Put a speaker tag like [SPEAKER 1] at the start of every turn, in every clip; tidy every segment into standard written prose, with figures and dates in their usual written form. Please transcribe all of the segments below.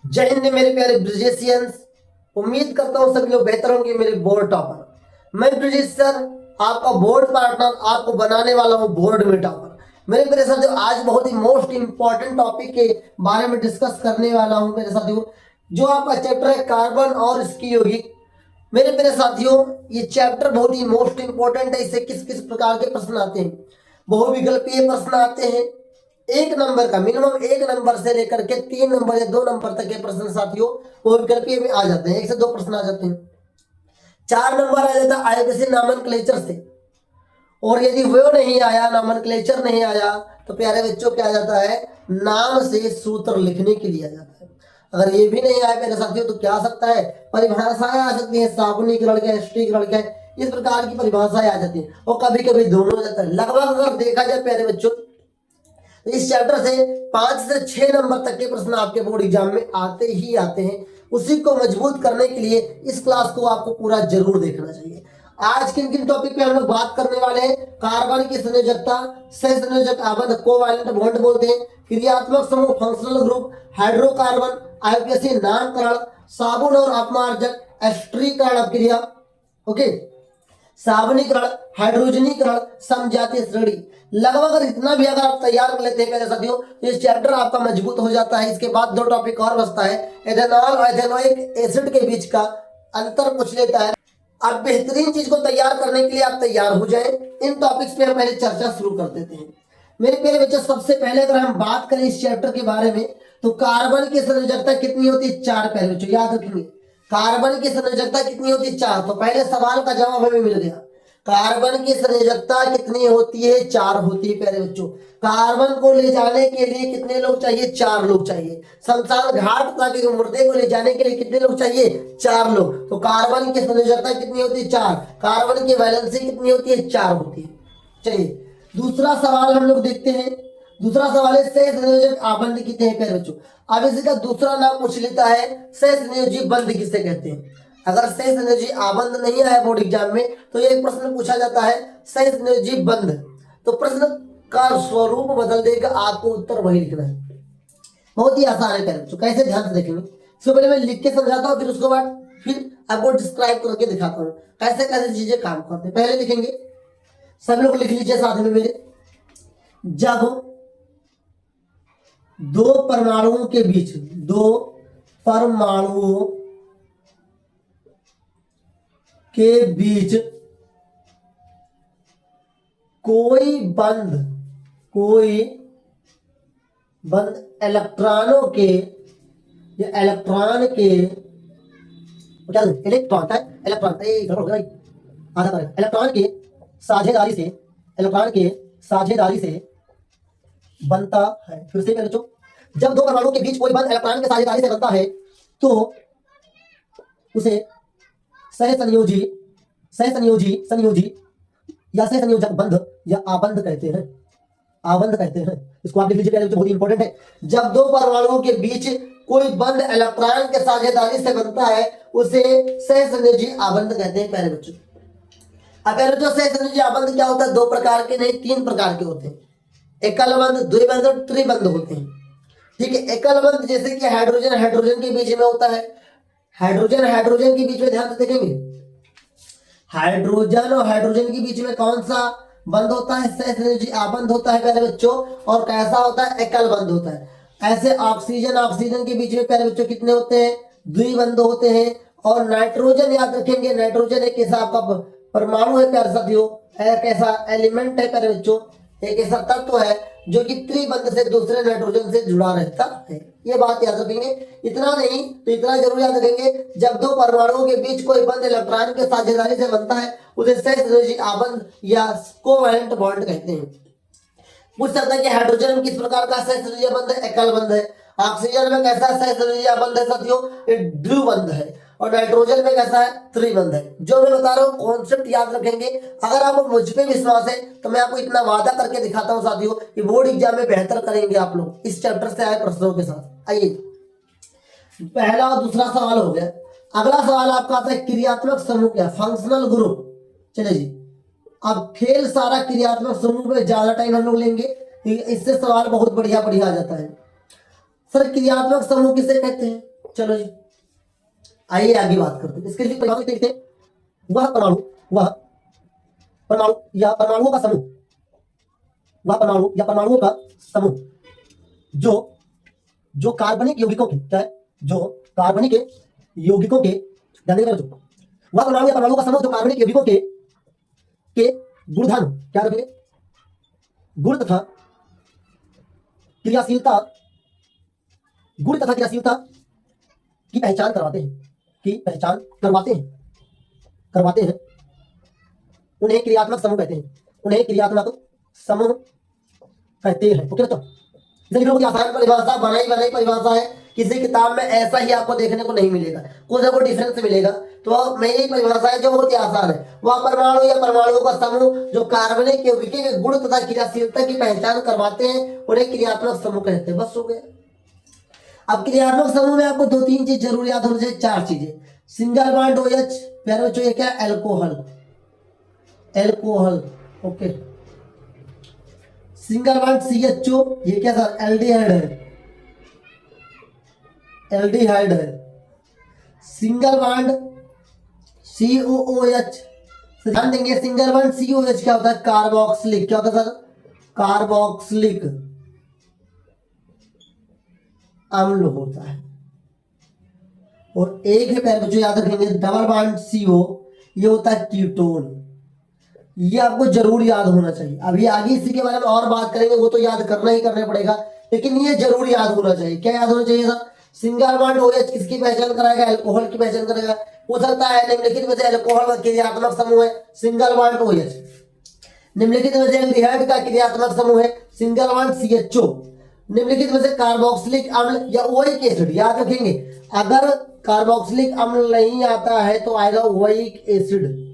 [SPEAKER 1] जय हिंद मेरे प्यारे ब्रिजेशियंस। उम्मीद करता हूँ सभी लोग बेहतर होंगे। मेरे बोर्ड टॉपर मैं ब्रिजेश सर, आपका बोर्ड पार्टनर, आपको बनाने वाला हूँ बोर्ड में टॉपर। मेरे मेरे साथियों, आज बहुत ही मोस्ट इंपॉर्टेंट टॉपिक के बारे में डिस्कस करने वाला हूँ मेरे साथियों, जो आपका चैप्टर है कार्बन और इसकी यौगिक। मेरे मेरे साथियों, ये चैप्टर बहुत ही मोस्ट इंपॉर्टेंट है। इससे किस किस प्रकार के प्रश्न आते हैं? बहुविकल्पीय प्रश्न आते हैं, एक नंबर का मिनिमम, एक नंबर से लेकर के 3 नंबर या 2 नंबर तक के प्रश्न साथियों बहुविकल्पीय में आ जाते हैं। 1 से 2 प्रश्न आ जाते हैं। 4 नंबर आ जाता है आयुर्वेद नामनक्लेचर से, और यदि वो नहीं आया, नामनक्लेचर नहीं आया, तो प्यारे बच्चों क्या आ जाता है? नाम से सूत्र लिखने के लिए आ जाता है। अगर ये भी नहीं आया मेरे साथियों, तो क्या आ सकता है? परिभाषाएं आ सकती है, साबुनीकरण क्या, एस्ट्रीकरण क्या, इस प्रकार की परिभाषाएं आ जाती है। और कभी कभी दोनों आ जाता है। लगभग अगर देखा जाए प्यारे बच्चों, तो इस चैप्टर से 5 से 6 नंबर तक के प्रश्न आपके बोर्ड एग्जाम में आते ही आते हैं। उसी को मजबूत करने के लिए इस क्लास को आपको पूरा जरूर देखना चाहिए। आज किन किन टॉपिक पे हम लोग बात करने वाले हैं? कार्बन की संयोजकता, सहसंयोजक आबंध, कोवैलेंट बॉन्ड बोलते हैं, क्रियात्मक समूह, फंक्शनल ग्रुप, हाइड्रोकार्बन, आईपीएसी नामकरण, साबुन और अपमार्जक, एस्ट्रीकरण अपक्रिया, ओके, सावनीकरण, हाइड्रोजनीकरण, समजातीय श्रेणी। लगभग अगर इतना भी अगर आप तैयार कर लेते हैं मेरे साथियों, तो इस चैप्टर आपका मजबूत हो जाता है। इसके बाद 2 टॉपिक और बचता है, एथेनॉल और एथेनोइक एसिड के बीच का अंतर पूछ लेता है। अब बेहतरीन चीज को तैयार करने के लिए आप तैयार हो जाएं। इन टॉपिक्स पे हम पहले चर्चा शुरू कर देते हैं। मेरे प्यारे बच्चे, सबसे पहले अगर हम बात करें इस चैप्टर के बारे में, तो कार्बन की संयोजकता कितनी होती है? 4। प्यारे बच्चों याद रखेंगे, कार्बन की संयोजकता कितनी होती है? 4। तो पहले सवाल का जवाब हमें मिल गया। कार्बन की संयोजकता कितनी होती है? 4 होती है प्यारे बच्चों। कार्बन को ले जाने के लिए कितने लोग चाहिए? 4 लोग चाहिए। शमशान घाट तक मुर्दे को ले जाने के लिए कितने लोग चाहिए? 4 लोग। तो कार्बन की संयोजकता कितनी होती है? 4। कार्बन की वैलेंसी कितनी होती है? 4 होती है। चलिए दूसरा सवाल हम लोग देखते हैं। दूसरा सवाल है सहसंयोजक आबंध कितने हैं प्यारे बच्चों? अब इसका दूसरा नाम पूछ लेता है, सहसंयोजी बंध किसे कहते हैं? अगर सहसंयोजी आबंध नहीं आया बोर्ड एग्जाम में, तो एक प्रश्न पूछा जाता है सहसंयोजी बंध। तो प्रश्न का स्वरूप बदल देगा, आपको उत्तर वही लिखना है। बहुत ही आसान है प्यारे बच्चों, कैसे ध्यान से देखेंगे। इसको पहले मैं लिख के समझाता हूँ, फिर उसके बाद फिर आपको डिस्क्राइब करके दिखाता हूँ कैसे कैसे चीजें काम करते हैं। पहले लिखेंगे, सब लोग लिख लीजिए साथ में मेरे। जब 2 परमाणुओं के बीच, 2 परमाणुओं के बीच कोई बंध इलेक्ट्रॉनों के, या इलेक्ट्रॉन के, क्या इलेक्ट्रॉन था, इलेक्ट्रॉन आधा करेगा, इलेक्ट्रॉन के साझेदारी से, इलेक्ट्रॉन के साझेदारी से बनता है। फिर से बच्चों, जब 2 परमाणुओं के बीच कोई बंध इलेक्ट्रॉन के साझेदारी से बनता है, तो उसे सहसंयोजी या सहसंयोजक बंध या आबंध कहते हैं। आबंध कहते हैं। इसको आप लिख लीजिए, बहुत ही इंपॉर्टेंट है। जब 2 परमाणुओं के बीच कोई बंध इलेक्ट्रॉन के साझेदारी से बनता है, उसे सहसंयोजी आबंध कहते हैं प्यारे बच्चों। अब पहले तो सहसंयोजी आबंध क्या होता है? 2 प्रकार के नहीं, 3 प्रकार के होते हैं। एकल बंध, द्विबंध और त्रिबंध होते हैं। ठीक है, एकल बंध जैसे कि हाइड्रोजन हाइड्रोजन के बीच में होता है। हाइड्रोजन हाइड्रोजन के बीच में ध्यान से देखेंगे, हाइड्रोजन और हाइड्रोजन के बीच में कौन सा बंध होता है? सहसंयोजी आबंध होता है प्यारे बच्चों। और कैसा होता है? एकल बंध होता है। ऐसे ऑक्सीजन ऑक्सीजन के बीच में प्यारे बच्चों कितने होते हैं? द्विबंध होते हैं। और नाइट्रोजन याद रखेंगे, नाइट्रोजन एक ऐसा आपका परमाणु है प्यारे साथियों, एक ऐसा एलिमेंट है प्यारे बच्चों, एक ऐसा तत्व है जो कि त्रिबंध से दूसरे नाइट्रोजन से जुड़ा रहता है। ये बात याद रखेंगे। इतना नहीं तो इतना जरूर याद रखेंगे, जब 2 परमाणुओं के बीच कोई बंध इलेक्ट्रॉन के साझेदारी से बनता है, उसे सहसंयोजी आबंध या कोवैलेंट बॉन्ड कहते हैं। पूछ सकता है कि हाइड्रोजन में किस प्रकार का सहसंयोजी बंध है? एकल बंध है। ऑक्सीजन में कैसा सहसंयोजी बंध है साथियों? ये द्विबंध है। और नाइट्रोजन में कैसा है? त्रिबंध है। जो मैं बता रहा हूँ कॉन्सेप्ट याद रखेंगे। अगर आपको मुझ पे विश्वास है, तो मैं आपको इतना वादा करके दिखाता हूँ साथियों कि बोर्ड एग्जाम में बेहतर करेंगे आप लोग इस चैप्टर से आए प्रश्नों के साथ। आइए, पहला और दूसरा सवाल हो गया। अगला सवाल आपका आता है क्रियात्मक समूह क्या? Functional group. चलिए जी, अब खेल सारा क्रियात्मक समूह में ज्यादा टाइम हम लोग लेंगे, इससे सवाल बहुत बढ़िया बढ़िया आ जाता है। सर क्रियात्मक समूह किसे कहते हैं? चलो जी, आइए आगे बात करते हैं। इसके लिए परिभाषा देखते हैं। वह परमाणु या परमाणुओं का समूह, वह परमाणु या परमाणुओं का समूह जो जो कार्बनिक यौगिकों के, क्या है, जो कार्बनिक यौगिकों के, ध्यान देना बच्चों, वह परमाणु या परमाणुओं का समूह जो कार्बनिक यौगिकों के गुणधर्म, क्या रखेंगे, गुण तथा क्रियाशीलता, गुण तथा क्रियाशीलता की पहचान करवाते हैं, उन्हें क्रियात्मक समूह कहते हैं। ओके बच्चों, लिखने की आसान परिभाषा, बनाई परिभाषा है। किसी किताब में ऐसा ही आपको देखने को नहीं मिलेगा, कुछ ना कुछ डिफरेंस मिलेगा। तो मेरी परिभाषा है जो बहुत ही आसान है। वह परमाणु या परमाणुओं का समूह जो कार्बनिक यौगिकों के गुण तथा क्रियाशीलता की पहचान करवाते हैं, उन्हें क्रियात्मक समूह कहते हैं। बस हो गया। अब क्रियात्मक समूह में आपको 2-3 चीज जरूर याद होनी चाहिए, 4 चीजें। सिंगल बॉन्ड OH, प्यारे बच्चों ये क्या है, alcohol. Okay, single bond CHO, ये क्या सर, एल्डिहाइड है। सिंगल बॉन्ड COOH, ध्यान देंगे, सिंगल बॉन्ड COH क्या होता है, कार्बोक्सिलिक। क्या होता है सर, कार्बोक्सिलिक अम्ल होता है। और एक है प्यारे बच्चों याद रखेंगे, डबल बॉन्ड CO, ये होता है कीटोन। ये आपको जरूर याद होना चाहिए। अभी आगे इसी के बारे में और बात करेंगे, वो तो याद करना ही करना पड़ेगा, लेकिन ये जरूर याद होना चाहिए। क्या याद होना चाहिए सर, सिंगल बॉन्ड OH किसकी पहचान कराएगा, अल्कोहल की पहचान करेगा। हो सकता है निम्नलिखित में से अल्कोहल का क्रियात्मक समूह है सिंगल बॉन्ड OH, निम्नलिखित में से एल्डिहाइड का क्रियात्मक समूह है सिंगल बॉन्ड CHO, निम्नलिखित में से कार्बोक्सिलिक अम्ल या ओइक एसिड। याद रखेंगे, अगर कार्बोक्सिलिक अम्ल नहीं आता है तो आएगा ओइक एसिड।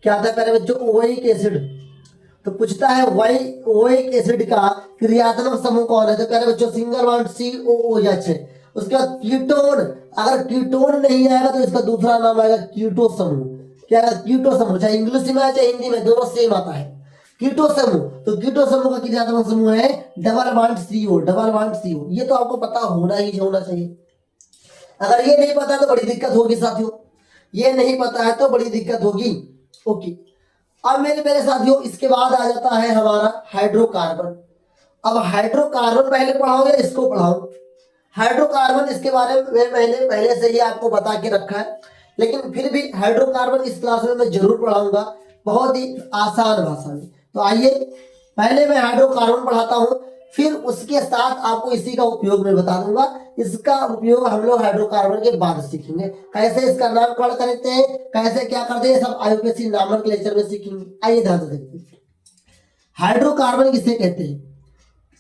[SPEAKER 1] क्या आता है पहले बच्चों, ओइक एसिड। तो पूछता है ओइक एसिड का क्रियात्मक समूह कौन है, तो पहले बच्चों सिंगल बॉन्ड COOH है। उसके बाद कीटोन, अगर कीटोन नहीं आएगा तो इसका दूसरा नाम आएगा कीटो समूह। क्या आएगा, कीटो समूह। चाहे इंग्लिश में चाहे हिंदी में, दोनों सेम आता है, कीटो समूह। तो कीटो समूह का क्रियात्मक समूह है डबल बॉन्ड CO। ये तो आपको पता होना ही होना चाहिए। अगर ये नहीं पता तो बड़ी दिक्कत होगी साथियों, ये नहीं पता है तो बड़ी दिक्कत होगी। ओके, अब मेरे मेरे साथियों इसके बाद आ जाता है हमारा हाइड्रोकार्बन। अब हाइड्रोकार्बन पहले पढ़ाओ या इसको पढ़ाओ, हाइड्रोकार्बन इसके बारे में मैंने पहले से ही आपको बता के रखा है, लेकिन फिर भी हाइड्रोकार्बन इस क्लास में मैं जरूर पढ़ाऊंगा, बहुत ही आसान भाषा में। तो आइए पहले मैं हाइड्रोकार्बन पढ़ाता हूं, फिर उसके साथ आपको इसी का उपयोग मैं बता दूंगा। इसका उपयोग हम लोग हाइड्रोकार्बन के बाद सीखेंगे, कैसे इसका नामकरण करते हैं, कैसे क्या करते हैं, सब IUPAC नामक लेक्चर में सीखेंगे। आइए ध्यान से देखते हैं हाइड्रोकार्बन किसे कहते हैं।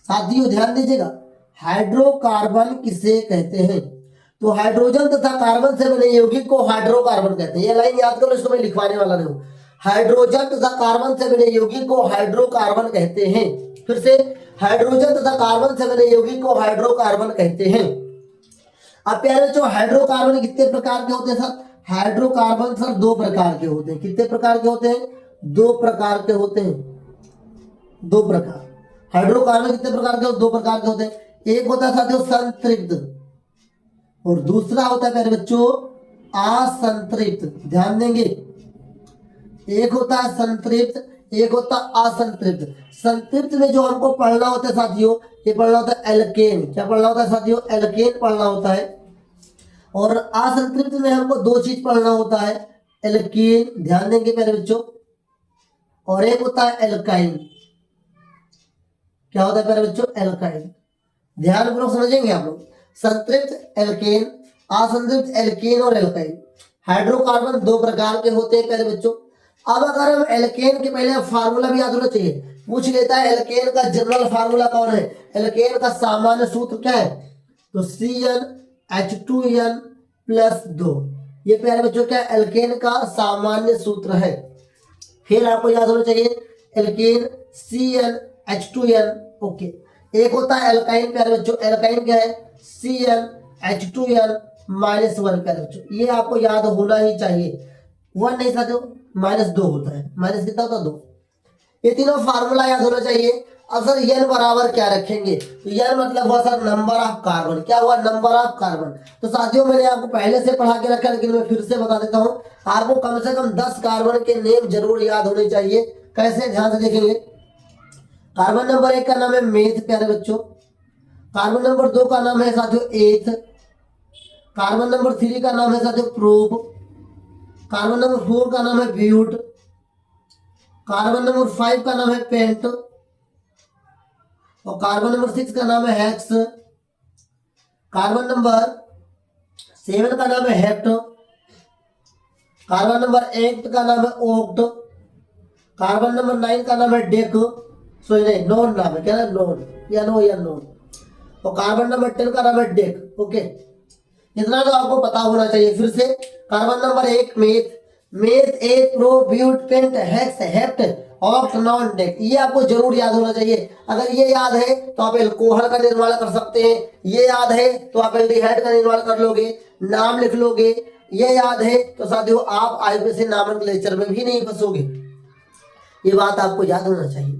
[SPEAKER 1] साथियों ध्यान दीजिएगा, हाइड्रोकार्बन किसे कहते हैं, तो हाइड्रोजन तथा कार्बन से बने यौगिक को हाइड्रोकार्बन कहते हैं। ये लाइन याद करो, इसको मैं लिखवाने वाला नहीं हूं। हाइड्रोजन तथा कार्बन से बने यौगिक को हाइड्रोकार्बन कहते हैं। फिर से, हाइड्रोजन तथा कार्बन से बने यौगिक को हाइड्रोकार्बन कहते हैं। अब प्यारे बच्चों, हाइड्रोकार्बन कितने प्रकार के होते हैं सर, हाइड्रोकार्बन सर 2 प्रकार के होते हैं। कितने प्रकार के होते हैं, 2 प्रकार के होते हैं, 2 प्रकार। हाइड्रोकार्बन कितने प्रकार के, 2 प्रकार के होते हैं। एक होता है साथियों संतृप्त और दूसरा होता है प्यारे बच्चों असंतृप्त। ध्यान देंगे, एक होता है संतृप्त, एक होता असंतृप्त। संतृप्त में जो हमको पढ़ना होता है साथियों, ये पढ़ना होता है एल्केन। क्या पढ़ना होता है साथियों, एल्केन पढ़ना होता है। और असंतृप्त में हमको 2 चीज पढ़ना होता है, एल्केन, ध्यान देंगे प्यारे बच्चों, और एक होता है एल्काइन। क्या होता है प्यारे बच्चों, एल्काइन। ध्यानपूर्वक समझेंगे आप लोग, संतृप्त एल्केन, असंतृप्त एल्केन और एल्काइन। हाइड्रोकार्बन 2 प्रकार के होते हैं प्यारे बच्चों। अब अगर हम एल्केन के पहले फार्मूला भी याद होना चाहिए, पूछ लेता है एल्केन का जनरल फार्मूला कौन है, एल्केन का सामान्य सूत्र क्या है, तो CnH2n+2। ये प्यारे बच्चों क्या एल्केन का सामान्य सूत्र है। फिर आपको याद होना चाहिए एल्केन CnH2n। ओके, एक होता है एल्काइन प्यारे बच्चों, एल्काइन क्या है, CnH2n-1 प्यारे बच्चों। ये आपको याद होना ही चाहिए, 1 नहीं साथियों, -2 होता है। माइनस कितना होता है, 2। ये तीनों फार्मूला याद होना चाहिए। अब सर n बराबर क्या रखेंगे, तो n मतलब हुआ सर नंबर ऑफ कार्बन, क्या हुआ, नंबर ऑफ कार्बन। तो साथियों मैंने आपको पहले से पढ़ा के रखा है, लेकिन मैं फिर से बता देता हूँ, आपको कम से कम 10 कार्बन के नेम जरूर याद होने चाहिए। कैसे, ध्यान से देखेंगे। कार्बन नंबर 1 का नाम है मेथ प्यारे बच्चों, कार्बन नंबर 2 का नाम है साथियों एथ, कार्बन नंबर 3 का नाम है साथियों प्रोप, कार्बन नंबर 4 का नाम है ब्यूट, कार्बन नंबर 5 का नाम है पेंट, और कार्बन नंबर 6 का नाम है हेक्स, कार्बन नंबर 7 का नाम है हेप्ट, कार्बन नंबर 8 का नाम है ओक्ट, कार्बन नंबर 9 का नाम है डेक, सॉरी नहीं नोन नाम है, क्या है नोन, या नो या नोन, और कार्बन नंबर 10 का नाम है डेक। ओके, इतना तो आपको पता होना चाहिए। फिर से carbon number 1 meth, meth eth pro but pent hex hept oct non dec, ये आपको जरूर याद होना चाहिए। अगर ये याद है तो आप एल्कोहल का निर्माण कर सकते हैं, ये याद है तो आप एल्डिहाइड का निर्माण कर लोगे, नाम लिख लोगे। ये याद है तो साथियों आप आईपीसी नॉमेनक्लेचर में भी नहीं फंसोगे, ये बात आपको याद होना चाहिए।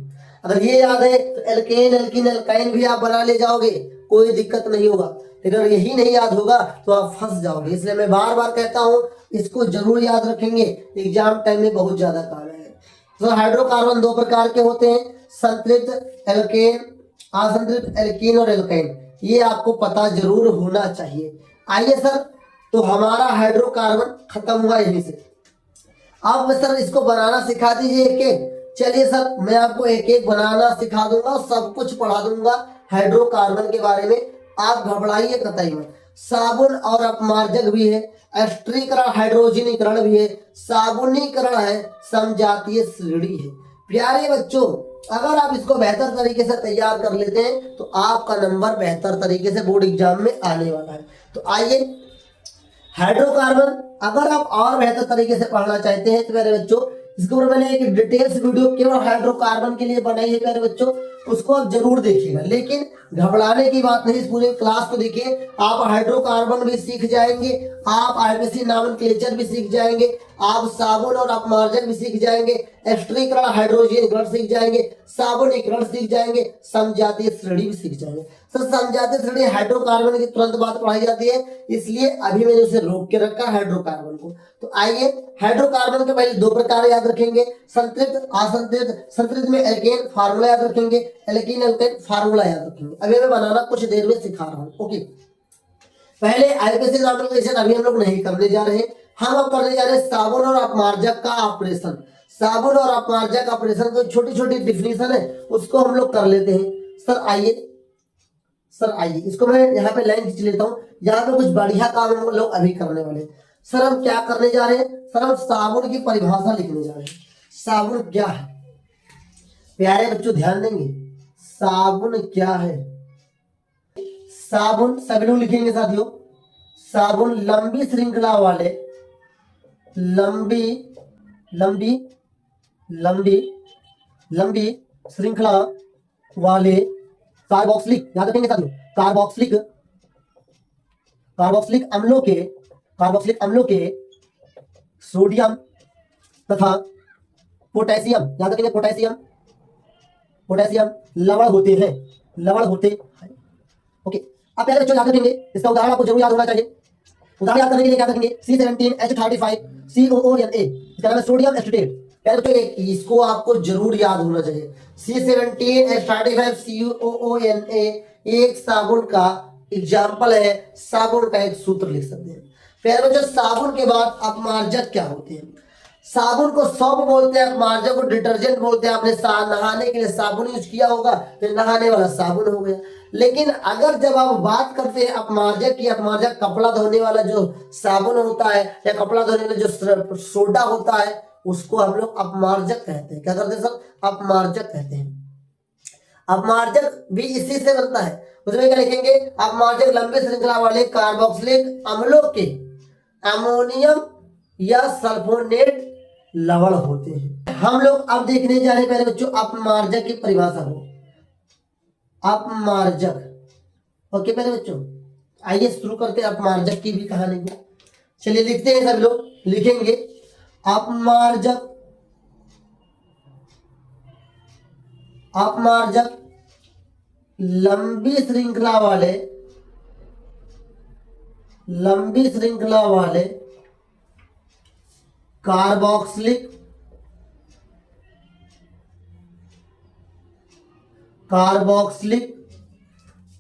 [SPEAKER 1] अगर ये याद है तो एल्केन एल्किन एल्काइन भी आप बना ले जाओगे, कोई दिक्कत नहीं होगा। लेकिन अगर यही नहीं याद होगा तो आप फंस जाओगे। इसलिए मैं बार बार कहता हूं इसको जरूर याद रखेंगे, एग्जाम टाइम में बहुत ज्यादा काम है। तो हाइड्रोकार्बन 2 प्रकार के होते हैं, संतृप्त एल्केन, असंतृप्त एल्कीन और एल्काइन, ये आपको पता जरूर होना चाहिए। आइए सर, तो हमारा हाइड्रोकार्बन खत्म हुआ यहीं से। अब सर इसको बनाना सिखा दीजिए एक एक। चलिए सर मैं आपको एक एक बनाना सिखा दूंगा, सब कुछ पढ़ा दूंगा हाइड्रोकार्बन के बारे में, आप घबराइए कतई मत। साबुन और अपमार्जक भी है, एस्टरीकरण हाइड्रोजनीकरण भी है, साबुनीकरण है, समजातीय श्रेणी है। प्यारे बच्चों, अगर आप इसको बेहतर तरीके से तैयार कर लेते हैं तो आपका नंबर बेहतर तरीके से बोर्ड एग्जाम में आने वाला है। तो आइए, हाइड्रोकार्बन अगर आप और बेहतर तरीके से पढ़ना चाहते हैं तो मेरे बच्चों, इसके ऊपर मैंने एक डिटेल्स वीडियो केवल हाइड्रोकार्बन के लिए बनाई है मेरे बच्चों, उसको आप जरूर देखिएगा। लेकिन घबराने की बात नहीं, इस पूरे क्लास को देखिए, आप हाइड्रोकार्बन भी सीख जाएंगे, आप आईपीसी नॉमेनक्लेचर भी सीख जाएंगे, आप साबुन और अपमार्जक भी सीख जाएंगे, एस्टरीकरण हाइड्रोजनीकरण सीख जाएंगे, साबुनीकरण सीख जाएंगे, समजातीय श्रेणी भी सीख जाएंगे। सर समजातीय श्रेणी हाइड्रोकार्बन की तुरंत बाद पढ़ाई जाती है, इसलिए अभी मैंने उसे रोक के रखा हाइड्रोकार्बन को। तो आइए, हाइड्रोकार्बन के पहले 2 प्रकार याद रखेंगे, संतृप्त असंतृप्त। संतृप्त में एल्केन फार्मूला याद रखेंगे, एल्कीन एल्केन फार्मूला याद रखेंगे। अभी मैं बनाना कुछ देर में सिखा रहा हूँ। ओके, पहले आईपीसी नॉमेनक्लेचर अभी हम लोग नहीं करने जा रहे, हम अब करने जा रहे हैं साबुन और अपमार्जक का ऑपरेशन। साबुन और अपमार्जक ऑपरेशन को छोटी छोटी डिफिनीशन है, उसको हम लोग कर लेते हैं। सर आइए इसको मैं यहाँ पे लाइन खींच लेता हूँ, यहाँ पे कुछ बढ़िया काम हम लोग अभी करने वाले हैं। सर हम क्या करने जा रहे हैं, सर हम साबुन की परिभाषा लिखने जा रहे हैं। साबुन क्या है प्यारे बच्चों, ध्यान देंगे, साबुन क्या है। साबुन सभी लोग लिखेंगे साथियों, साबुन लंबी श्रृंखला वाले, लंबी लंबी लंबी लंबी श्रृंखला वाले कार्बोक्सिलिक, याद रखेंगे साथियों, कार्बोक्सिलिक कार्बोक्सिलिक अम्लों के सोडियम तथा पोटेशियम, याद रखेंगे पोटेशियम लवण होते हैं। ओके, अब पहले बच्चों याद रखेंगे, इसका उदाहरण आपको जरूर याद होना चाहिए। उदाहरण याद करने के लिए याद रखेंगे C17H35 COONA, इसका नाम है सोडियम एसिटेट। पहले बच्चों इसको आपको जरूर याद होना चाहिए, C17H35 COONA एक साबुन का एग्जाम्पल है, साबुन का एक सूत्र लिख सकते हैं। फिर बच्चों साबुन के बाद अपमार्जक क्या होते हैं। साबुन को सॉप बोलते हैं, अपमार्जक को डिटर्जेंट बोलते हैं। आपने नहाने के लिए साबुन यूज किया होगा, फिर नहाने वाला साबुन हो गया। लेकिन अगर जब आप बात करते हैं अपमार्जक की, अपमार्जक कपड़ा धोने वाला जो साबुन होता है या कपड़ा धोने वाला जो सोडा होता है, उसको हम लोग अपमार्जक कहते हैं। क्या करते हैं सर, अपमार्जक कहते हैं। अपमार्जक भी इसी से बनता है, उसमें क्या लिखेंगे, अपमार्जक लंबी श्रृंखला वाले कार्बोक्सिलिक अम्लों के अमोनियम या सल्फोनेट लवण होते हैं। हम लोग अब देखने जा रहे हैं पहले बच्चों अपमार्जक की परिभाषा को। अपमार्जक, ओके पहले बच्चों आइए शुरू करते हैं अपमार्जक की भी कहानी को। चलिए लिखते हैं, सब लोग लिखेंगे अपमार्जक अपमार्जक लंबी श्रृंखला वाले कार्बोक्सिलिक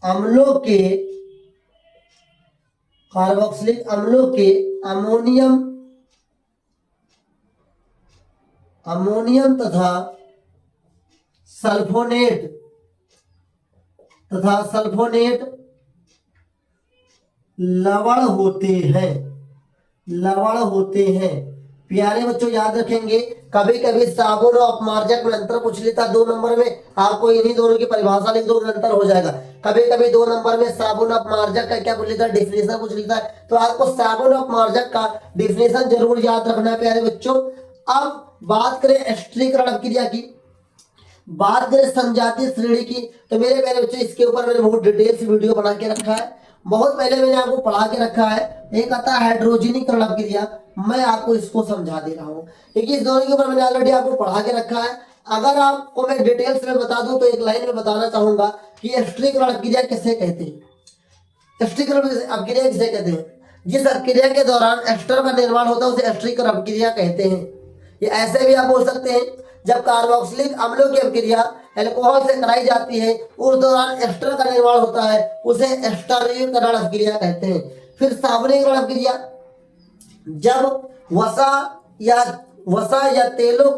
[SPEAKER 1] अम्लों के अमोनियम तथा सल्फोनेट लवण होते हैं। प्यारे बच्चों याद रखेंगे, कभी कभी साबुन और अपमार्जक में अंतर पूछ लेता 2 नंबर में, आपको इन्हीं दोनों की परिभाषा लिख दो, अंतर हो जाएगा। कभी कभी 2 नंबर में साबुन अपमार्जक का क्या पूछ लेता है, डिफिनेशन पूछ लेता है, तो आपको साबुन अपमार्जक का डिफिनेशन जरूर याद रखना है प्यारे बच्चों। अब बात करें स्त्रीकरण अभिक्रिया की, बात करें संजातीय श्रेणी की, तो मेरे प्यारे बच्चों इसके ऊपर मैंने बहुत डिटेल से वीडियो बना के रखा है, बहुत पहले मैंने आपको पढ़ा के रखा है। एक आता है हाइड्रोजनीकरण अभिक्रिया, मैं आपको इसको समझा दे रहा हूँ, क्योंकि इस दोनों के ऊपर मैंने ऑलरेडी आपको पढ़ा के रखा है। अगर आपको मैं डिटेल्स में बता दूं तो एक लाइन में बताना चाहूंगा कि स्त्रीकरण अभिक्रिया किसे कहते हैं। स्त्रीकरण अभिक्रिया किसे कहते हैं? जिस अभिक्रिया के दौरान एस्टर का निर्माण होता है उसे स्त्रीकरण अभिक्रिया कहते हैं। ये ऐसे भी आप बोल सकते हैं, जब कार्बोक्सिलिक अम्लों की अभिक्रिया अल्कोहल से कराई जाती है उस दौरान एस्टर का निर्माण होता है, उसे एस्टरीकरण अभिक्रिया कहते हैं। फिर साबुनीकरण अभिक्रिया, जब वसा या तेलों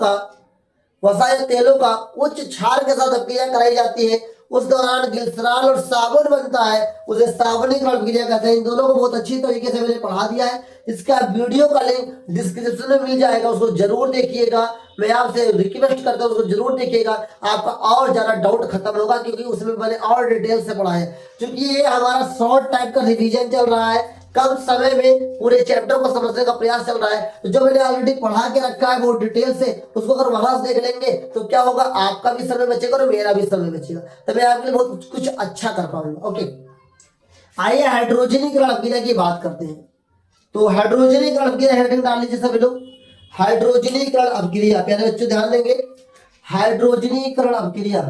[SPEAKER 1] का उच्च क्षार के साथ अभिक्रिया कराई जाती है, उस दौरान ग्लिसरॉल और साबुन बनता है, उसे साबुनीकरण अभिक्रिया कहते हैं। इन दोनों को बहुत अच्छी तरीके से मैंने पढ़ा दिया है, इसका वीडियो का लिंक डिस्क्रिप्शन में मिल जाएगा, उसको जरूर देखिएगा। मैं आपसे रिक्वेस्ट करता हूँ उसको जरूर देखिएगा, आपका और ज्यादा डाउट खत्म होगा, क्योंकि उसमें मैंने और डिटेल से पढ़ा है। क्योंकि ये हमारा शॉर्ट टाइप का रिवीजन चल रहा है, कम समय में पूरे चैप्टर को समझने का प्रयास चल रहा है, तो जो मैंने ऑलरेडी पढ़ा के रखा है वो डिटेल से, उसको अगर वहां से देख लेंगे तो क्या होगा, आपका भी समय बचेगा और मेरा भी समय बचेगा, तो मैं आपके लिए बहुत कुछ अच्छा कर पाऊंगा। ओके, आइए हाइड्रोजनीकरण अभिक्रिया की बात करते हैं। तो हाइड्रोजनीकरण अभिक्रिया हेडिंग डाल लीजिए सभी लोग, हाइड्रोजनीकरण अभिक्रिया। प्यारे बच्चों ध्यान देंगे, हाइड्रोजनीकरण अभिक्रिया,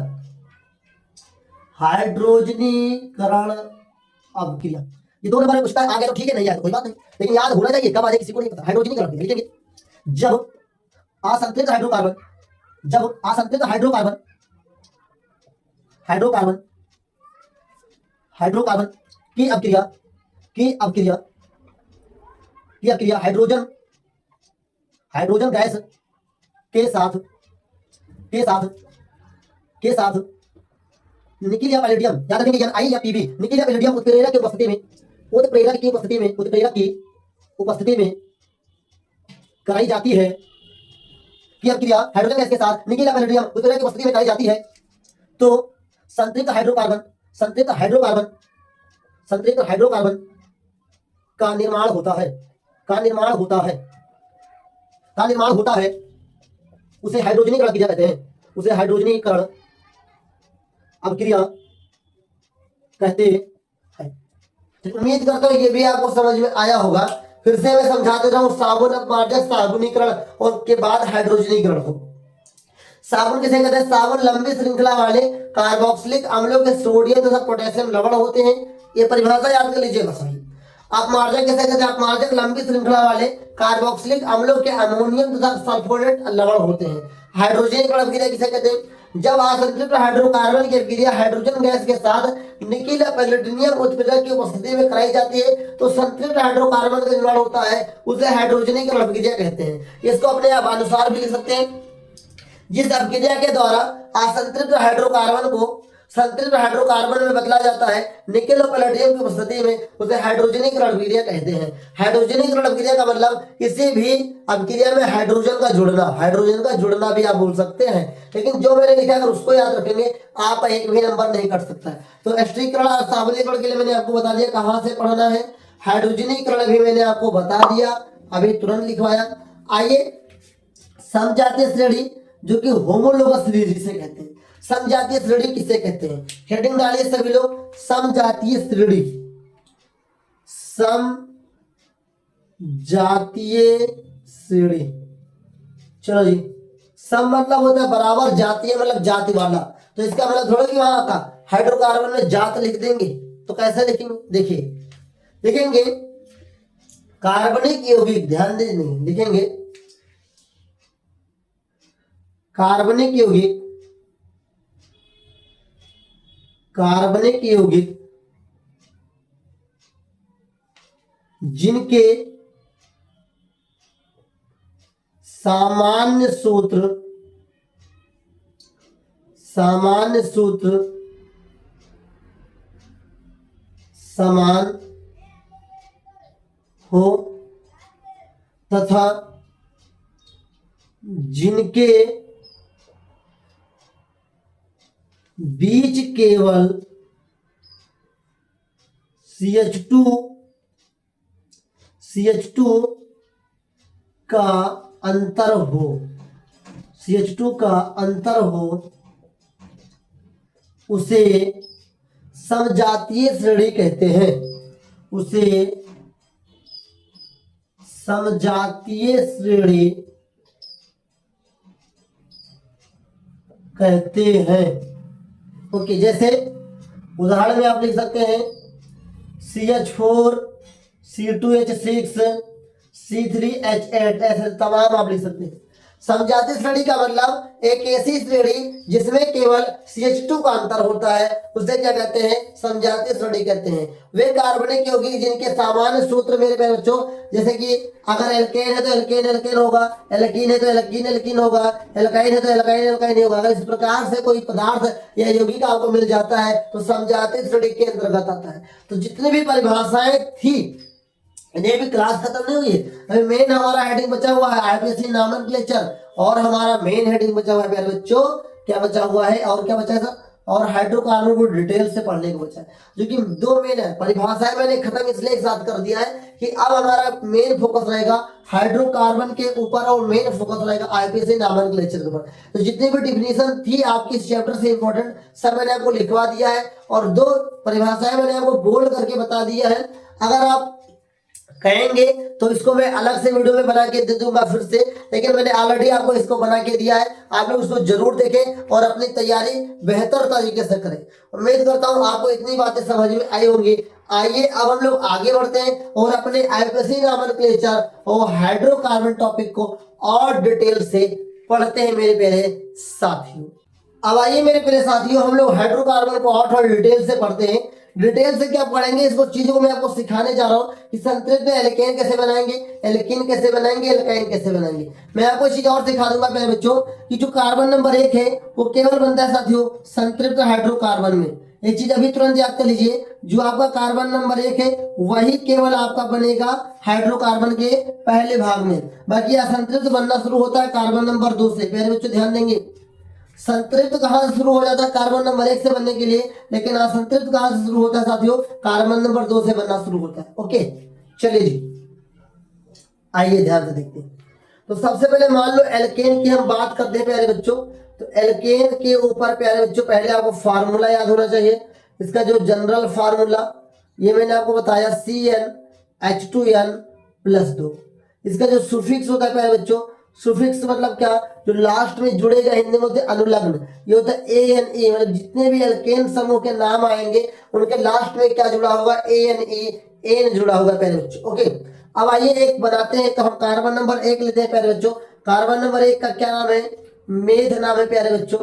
[SPEAKER 1] हाइड्रोजनीकरण अभिक्रिया, ये 2 नंबर में पूछता है, आ गया तो ठीक है, नहीं आया तो कोई बात नहीं, लेकिन याद होना चाहिए, कब आ जाए किसी को नहीं पता। हाइड्रोजनीकरण अभिक्रिया लिखेंगे, जब असंतृप्त हाइड्रोकार्बन की अभिक्रिया हाइड्रोजन गैस के साथ निकिल या पैलेडियम, याद रखेंगे आई या पीबी, निकिल या पैलेडियम उत्प्रेरक की उपस्थिति में कराई जाती है कि अभिक्रिया हाइड्रोजन गैस के साथ निकिल या पैलेडियम उत्प्रेरक की उपस्थिति में कराई जाती है, तो संतृप्त हाइड्रोकार्बन का निर्माण होता है, उसे हाइड्रोजनीकरण अभिक्रिया कहते हैं, उसे हाइड्रोजनीकरण अभिक्रिया कहते हैं। उम्मीद करता हूं ये भी आपको समझ में आया होगा। फिर से मैं समझा दे रहा हूं, साबुन अपमार्जक, साबुनीकरण और के बाद हाइड्रोजनीकरण हो। साबुन किसे कहते हैं? साबुन लंबी श्रृंखला वाले कार्बोक्सिलिक अम्लों के सोडियम तथा पोटेशियम लवण होते हैं, ये परिभाषा याद कर लीजिए बस वही। अपमार्जक किसे कहते हैं? अपमार्जक लंबी श्रृंखला वाले कार्बोक्सिलिक अम्लों के अमोनियम तथा सल्फोनेट लवण होते हैं। हाइड्रोजनीकरण अभिक्रिया किसे कहते हैं? जब असंतृप्त हाइड्रोकार्बन की अभिक्रिया हाइड्रोजन गैस के साथ निकिल या पैलेडियम उत्प्रेरक की उपस्थिति में कराई जाती है, तो संतृप्त हाइड्रोकार्बन का निर्माण होता है, उसे हाइड्रोजनीकरण अभिक्रिया कहते हैं। इसको अपने आप अनुसार भी लिख सकते हैं, जिस अभिक्रिया के द्वारा असंतृप्त हाइड्रोकार्बन को संतृप्त हाइड्रोकार्बन में बदला जाता है निकेल और पैलेडियम की उपस्थिति में, उसे हाइड्रोजनीकरण अभिक्रिया कहते हैं। हाइड्रोजनीकरण अभिक्रिया का मतलब किसी भी अभिक्रिया में हाइड्रोजन का जुड़ना भी आप बोल सकते हैं, लेकिन जो मैंने लिखा अगर उसको याद रखेंगे आप एक भी नंबर नहीं कट सकता है। तो स्त्रीकरण और साबुनीकरण के लिए मैंने आपको बता दिया कहां से पढ़ना है, हाइड्रोजनीकरण भी मैंने आपको बता दिया, अभी तुरंत लिखवाया। आइए समजातीय श्रेणी, जो कि होमोलोगस श्रेणी जिसे कहते हैं। समजातीय श्रेणी किसे कहते हैं? हेडिंग डालिए सभी लोग, समजातीय श्रेणी। समजातीय श्रेणी, चलो जी। सम मतलब होता है बराबर, जातीय मतलब जाति वाला, तो तो इसका मतलब थोड़ा कि वहां का हाइड्रोकार्बन में जात लिख देंगे। तो कैसे लिखेंगे, देखिए लिखेंगे कार्बनिक यौगिक, ध्यान देंगे, लिखेंगे कार्बनिक यौगिक, कार्बनिक यौगिक जिनके सामान्य सूत्र समान हो तथा जिनके बीच केवल CH2 का अंतर हो, CH2 का अंतर हो, उसे समजातीय श्रेणी कहते हैं, उसे समजातीय श्रेणी कहते हैं। ओके, जैसे उदाहरण में आप लिख सकते हैं CH4 C2H6 C3H8, ऐसे तमाम आप लिख सकते हैं। समजातीय श्रेणी का मतलब एक ऐसी श्रेणी जिसमें केवल CH2 का अंतर होता है, उसे क्या कहते हैं, समजातीय श्रेणी कहते हैं। वे कार्बनिक यौगिक जिनके सामान्य सूत्र, मेरे प्यारे बच्चों, जैसे कि अगर एल्केन है तो एल्केन एल्केन होगा, एल्कीन है तो एल्कीन एल्कीन होगा, एल्काइन है तो एल्काइन एल्काइन ही होगा। अगर इस प्रकार से कोई पदार्थ या यौगिक आपको मिल जाता है तो समजातीय श्रेणी के अंतर्गत आता है। तो जितनी भी परिभाषाएं थी, इन्हें भी क्लास खत्म नहीं हुई है, अभी मेन हमारा हेडिंग बचा हुआ है आईपीसी नॉमेनक्लेचर, और हमारा मेन हेडिंग बचा हुआ है प्यारे बच्चों, क्या बचा हुआ है और क्या बचा है सर, और हाइड्रोकार्बन को डिटेल से पढ़ने को बचा है, जो कि दो मेन है। परिभाषाएं मैंने खत्म इसलिए एक साथ कर दिया है कि अब हमारा मेन फोकस रहेगा हाइड्रोकार्बन के ऊपर और मेन फोकस रहेगा आईपीसी नॉमेनक्लेचर के ऊपर। तो जितनी भी डिफिनीशन थी आपकी इस चैप्टर से इंपॉर्टेंट, सब मैंने आपको लिखवा दिया है, और दो परिभाषाएं मैंने आपको बोल्ड करके बता दिया है। अगर आप कहेंगे तो इसको मैं अलग से वीडियो में बना के दे दूंगा फिर से, लेकिन मैंने ऑलरेडी आपको इसको बना के दिया है, आप लोग उसको जरूर देखें और अपनी तैयारी बेहतर तरीके से करें। उम्मीद करता हूं आपको इतनी बातें समझ में आई होंगी। आइए अब हम लोग आगे बढ़ते हैं और अपने आईपीसी नॉमेनक्लेचर और हाइड्रोकार्बन टॉपिक को और डिटेल से पढ़ते हैं मेरे प्यारे साथियों। अब आइए मेरे प्यारे साथियों, हम लोग हाइड्रोकार्बन को और थोड़ा डिटेल से पढ़ते हैं। डिटेल से क्या पढ़ेंगे, इसको चीजों को मैं आपको सिखाने जा रहा हूँ कि संतृप्त में एल्केन कैसे बनाएंगे, एल्कीन कैसे बनाएंगे, एल्काइन कैसे बनाएंगे। मैं आपको चीज और सिखा दूंगा मेरे बच्चों कि जो कार्बन नंबर 1 है वो केवल बनता है साथियों संतृप्त हाइड्रोकार्बन में। एक चीज अभी तुरंत याद कर लीजिए, जो आपका कार्बन नंबर 1 है वही केवल आपका बनेगा हाइड्रोकार्बन के पहले भाग में, बाकी असंतृप्त बनना शुरू होता है कार्बन नंबर 2 से। मेरे बच्चों ध्यान देंगे, संतृप्त कहां से शुरू हो जाता है कार्बन नंबर 1 से बनने के लिए, लेकिन असंतृप्त कहां से शुरू होता है साथियों, कार्बन नंबर 2 से बनना शुरू होता है। ओके चलिए जी, आइए ध्यान से देखते हैं। तो सबसे पहले मान लो एल्केन की हम बात करते हैं प्यारे बच्चों, तो एल्केन के ऊपर प्यारे बच्चों पहले आपको फार्मूला याद होना चाहिए। इसका जो जनरल फार्मूला ये मैंने आपको बताया CnH2n+2। इसका जो सुफिक्स होता है प्यारे बच्चों, सुफिक्स मतलब क्या, जो लास्ट में जुड़ेगा, हिंदी में होते अनुलग्न, ये होता है ANE, मतलब जितने भी एल्केन समूह के नाम आएंगे उनके लास्ट में क्या जुड़ा होगा, ANE, एन जुड़ा होगा प्यारे बच्चों। ओके अब आइए एक बनाते हैं, तो हम कार्बन नंबर 1 लेते हैं प्यारे बच्चों। कार्बन नंबर 1 का क्या नाम है, मेथ नाम है प्यारे बच्चों।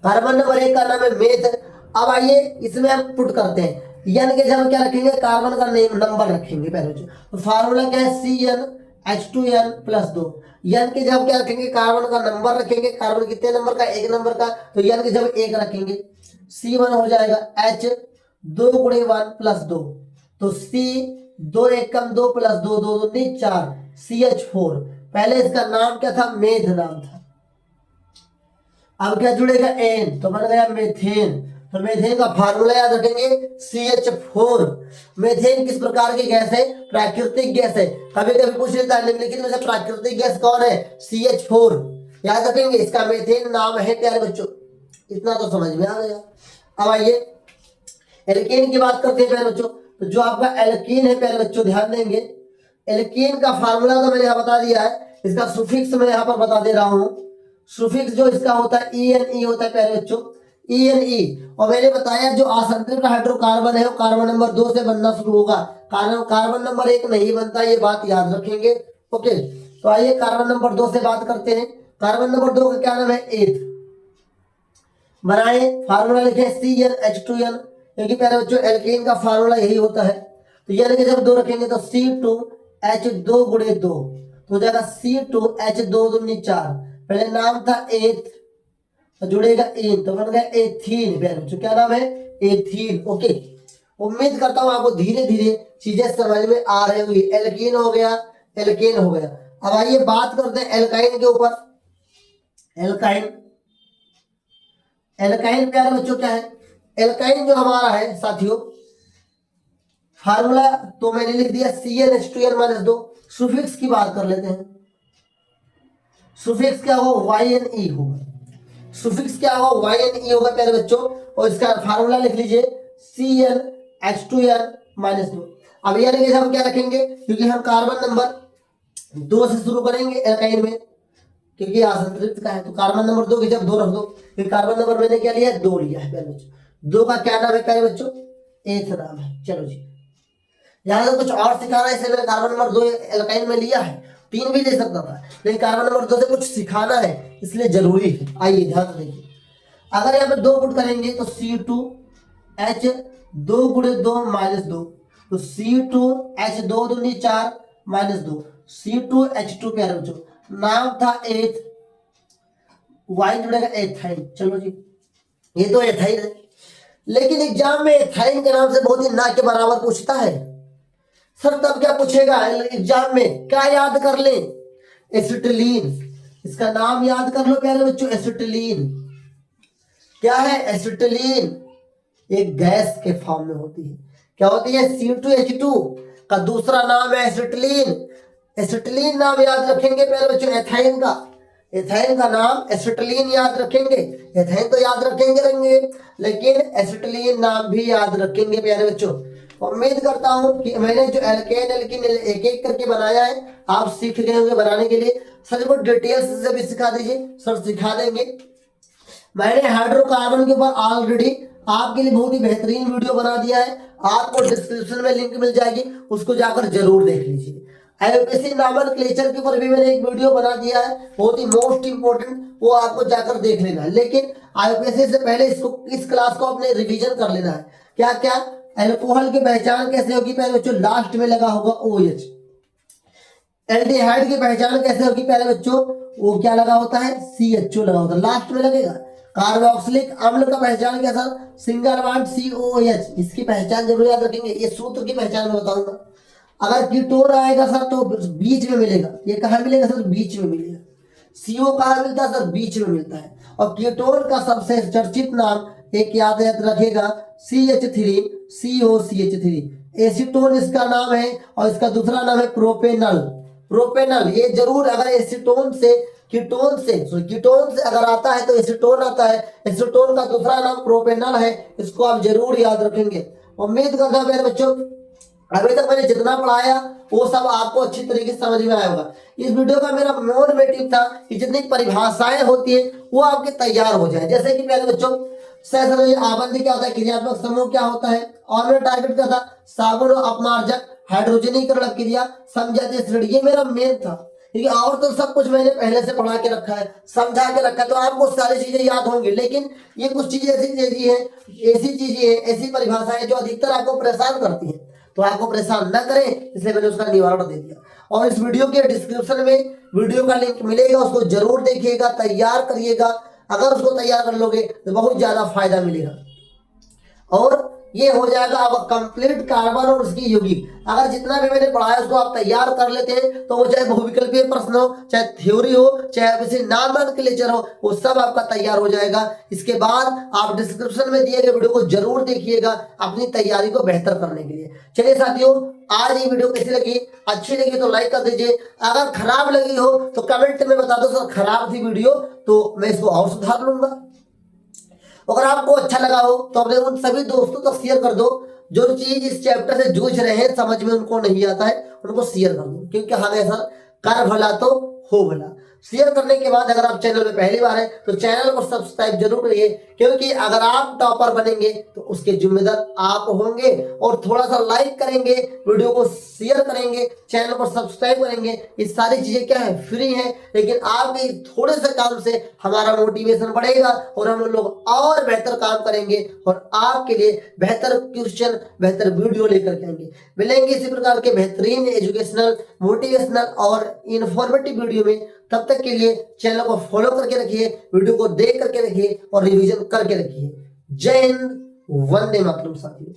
[SPEAKER 1] कार्बन नंबर 1 का नाम है मेथ। अब आइए इसमें हम पुट करते हैं, यन के जब क्या रखेंगे, कार्बन का नेम नंबर रखेंगे प्यारे बच्चों। तो फार्मूला क्या है, CnH2n+2। यन के जब क्या रखेंगे, कार्बन का नंबर रखेंगे, कार्बन कितने नंबर का, 1 नंबर का, तो यन के जब 1 रखेंगे, C1 हो जाएगा H 2 × 1+2, तो C 2 1 2 + 2 2 2 4 CH4। पहले इसका नाम क्या था, मेथ नाम था। अब क्या जुड़ेगा, एन, तो बन गया मेथेन। तो मेथेन का फार्मूला याद रखेंगे CH4। मेथेन किस प्रकार की गैस है, प्राकृतिक गैस है। कभी कभी पूछ लेता है निम्नलिखित में से प्राकृतिक गैस कौन है, CH4 याद रखेंगे, इसका मेथेन नाम है प्यारे बच्चों। इतना तो समझ में आ गया। अब आइए एल्केन की बात करते हैं प्यारे बच्चों। तो जो आपका एल्कीन है प्यारे बच्चों, ध्यान देंगे, एल्कीन का फार्मूला तो मैंने यहाँ बता दिया है, इसका सुफिक्स मैं यहाँ पर बता दे रहा हूँ। सुफिक्स जो इसका होता है ENE होता है प्यारे बच्चों, ENE। और मैंने बताया जो असंतृप्त हाइड्रोकार्बन है वो कार्बन नंबर 2 से बनना शुरू होगा, कार्बन नंबर 1 नहीं बनता, ये बात याद रखेंगे। ओके, तो आइए कार्बन नंबर 2 से बात करते हैं। कार्बन नंबर 2 का क्या नाम है? एथ। बनाए, फार्मूला लिखे CnH2n, क्योंकि प्यारे बच्चों एल्केन का फार्मूला यही होता है। तो यानी कि जब 2 रखेंगे तो C2H2 गुणे 2 तो हो जाएगा C2H2 दूनी 4। पहले नाम था एथ, तो जुड़ेगा एन, तो बन गया एथीन। प्यारे बच्चों क्या नाम है? एथीन। ओके, उम्मीद करता हूं आपको धीरे धीरे चीजें समझ में आ रही होगी। एल्कीन हो गया, एल्केन हो गया। अब आइए बात करते हैं एल्काइन के ऊपर। एल्काइन, एल्काइन प्यारे बच्चों क्या है? एल्काइन जो हमारा है साथियों, फार्मूला तो मैंने लिख दिया CnH2n-2। सुफिक्स की बात कर लेते हैं। सुफिक्स क्या होगा? YnE होगा। सुफिक्स क्या होगा? YnE होगा प्यारे बच्चों। और इसका फार्मूला लिख लीजिए CnH2n-2। अब यानी कि हम क्या रखेंगे, क्योंकि हम कार्बन नंबर 2 से शुरू करेंगे एल्काइन में, क्योंकि असंतृप्त का है, तो कार्बन नंबर 2 की जब 2 रख दो, फिर कार्बन नंबर मैंने क्या लिया? 2 लिया है प्यारे बच्चों। 2 का क्या नाम है प्यारे बच्चों? एथ नाम है। चलो जी, यहाँ तो कुछ और सिखाना है, इसलिए मैंने कार्बन नंबर 2 एल्काइन में लिया है। 3 भी ले सकता था, लेकिन कार्बन नंबर 2 से कुछ सिखाना है, इसलिए जरूरी है। आइए ध्यान देखिए, अगर यहाँ पे 2 पुट करेंगे तो C2H2 गुणे 2 माइनस 2, तो C2H2 दूनी 4 माइनस 2, C2H2 प्यारे बच्चों नाम था एथ, Y जुड़ेगा एथाइन। चलो जी, ये तो एथाइन है, लेकिन एग्जाम में एथाइन के नाम से बहुत ही ना के बराबर पूछता है। सर तब क्या पूछेगा एग्जाम में? क्या याद कर ले? एसिटिलीन। इसका नाम याद कर लो प्यारे बच्चों, एसिटिलीन। क्या है? एसिटिलीन एक गैस के फॉर्म में होती है। क्या होती है? C2H2 का दूसरा नाम है एसिटिलीन। एसिटिलीन नाम याद रखेंगे प्यारे बच्चों एथाइन का। एथाइन का नाम एसिटिलीन याद रखेंगे। एथाइन तो याद रखेंगे, लेकिन एसिटिलीन नाम भी याद रखेंगे प्यारे बच्चों। उम्मीद करता हूं कि मैंने जो एल्केन एल्कीन एक एक करके बनाया है आप सीख गए होंगे बनाने के लिए। सर को डिटेल्स से भी सिखा दीजिए, सर सिखा देंगे। मैंने हाइड्रोकार्बन के ऊपर ऑलरेडी आपके लिए बहुत ही बेहतरीन वीडियो बना दिया है, आपको डिस्क्रिप्शन में लिंक मिल जाएगी, उसको जाकर जरूर देख लीजिए। आईयूपीएसी नॉमेनक्लेचर के ऊपर भी मैंने एक वीडियो बना दिया है, बहुत ही मोस्ट इंपोर्टेंट, वो आपको जाकर देख लेना है। लेकिन आईयूपीएसी से पहले इस क्लास को अपने रिवीजन कर लेना है। क्या क्या? अल्कोहल की पहचान कैसे होगी प्यारे बच्चों? लास्ट में लगा होगा OH। एल्डिहाइड की पहचान कैसे होगी प्यारे बच्चों? वो क्या लगा होता है? CHO लगा होता है, लास्ट में लगेगा। कार्बोक्सिलिक अम्ल का पहचान क्या सर? Single bond COOH। इसकी पहचान जरूर याद रखेंगे, ये सूत्र की पहचान मैं बताऊंगा। अगर कीटोन आएगा सर तो बीच में मिलेगा। ये कहाँ मिलेगा सर? बीच में मिलेगा। CO कहाँ मिलता है सर? बीच में मिलता है। और कीटोन का सबसे चर्चित नाम एक याद रखेगा CH3COCH3। एसीटोन इसका नाम है, और इसका दूसरा नाम है प्रोपेनल। प्रोपेनल ये जरूर, अगर एसीटोन से कीटोन से अगर आता है तो एसीटोन आता है। एसीटोन का दूसरा नाम प्रोपेनल है, इसको आप जरूर याद रखेंगे। उम्मीद करता हूं मेरे बच्चों अभी तक मैंने जितना पढ़ाया वो सब आपको अच्छी तरीके से समझ में आया होगा। इस वीडियो का मेरा मेन मोटिव था कि जितनी परिभाषाएं होती है वो आपके तैयार हो जाए। जैसे कि मेरे बच्चों सहसंयोजक आबंधी क्या होता है, क्रियात्मक समूह क्या होता है, और मेरा टारगेट क्या था? साबुन और अपमार्जक, हाइड्रोजनीकरण क्रिया, समझाते श्रेणी, ये मेरा मेन था। क्योंकि और तो सब कुछ मैंने पहले से पढ़ा के रखा है, समझा के रखा है, तो आपको सारी चीजें याद होंगी। लेकिन ये कुछ चीजें ऐसी चीजें हैं, ऐसी परिभाषाएं जो अधिकतर आपको परेशान करती है, तो आपको परेशान न करें इसलिए मैंने उसका निवारण दे दिया। और इस वीडियो के डिस्क्रिप्शन में वीडियो का लिंक मिलेगा, उसको जरूर देखिएगा, तैयार करिएगा। अगर उसको तैयार कर लोगे तो बहुत ज्यादा फायदा मिलेगा, और ये हो जाएगा आपका कंप्लीट कार्बन और उसकी यौगिक। अगर जितना भी मैंने पढ़ाया उसको आप तैयार कर लेते हैं तो वो चाहे बहुविकल्पीय प्रश्न हो, चाहे थ्योरी हो, चाहे किसी नॉमेनक्लेचर हो, वो सब आपका तैयार हो जाएगा। इसके बाद आप डिस्क्रिप्शन में दिए गए वीडियो को जरूर देखिएगा अपनी तैयारी को बेहतर करने के लिए। चलिए साथियों, आज ये वीडियो कैसी लगी? अच्छी लगी तो लाइक कर दीजिए, अगर खराब लगी हो तो कमेंट में बता दो सर खराब थी वीडियो, तो मैं इसको और सुधार लूंगा। अगर आपको अच्छा लगा हो तो अपने उन सभी दोस्तों तक शेयर कर दो जो चीज इस चैप्टर से जूझ रहे हैं, समझ में उनको नहीं आता है, उनको शेयर कर दो। क्योंकि हमेशा कर भला तो हो भला। शेयर करने के बाद अगर आप चैनल पे पहली बार है तो चैनल को सब्सक्राइब जरूर करिए, क्योंकि अगर आप टॉपर बनेंगे तो उसके जिम्मेदार आप होंगे। और थोड़ा सा लाइक करेंगे, वीडियो को शेयर करेंगे, चैनल को सब्सक्राइब करेंगे, ये सारी चीजें क्या है, फ्री है। लेकिन आपके थोड़े से काम से हमारा मोटिवेशन बढ़ेगा और हम लोग और बेहतर काम करेंगे और आपके लिए बेहतर क्वेश्चन, बेहतर वीडियो लेकर के आएंगे। मिलेंगे इसी प्रकार के बेहतरीन एजुकेशनल, मोटिवेशनल और इंफॉर्मेटिव वीडियो में। तब तक के लिए चैनल को फॉलो करके रखिए, वीडियो को देख करके रखिए और रिवीजन करके रखिए। जय हिंद, वंदे मातरम साथियों।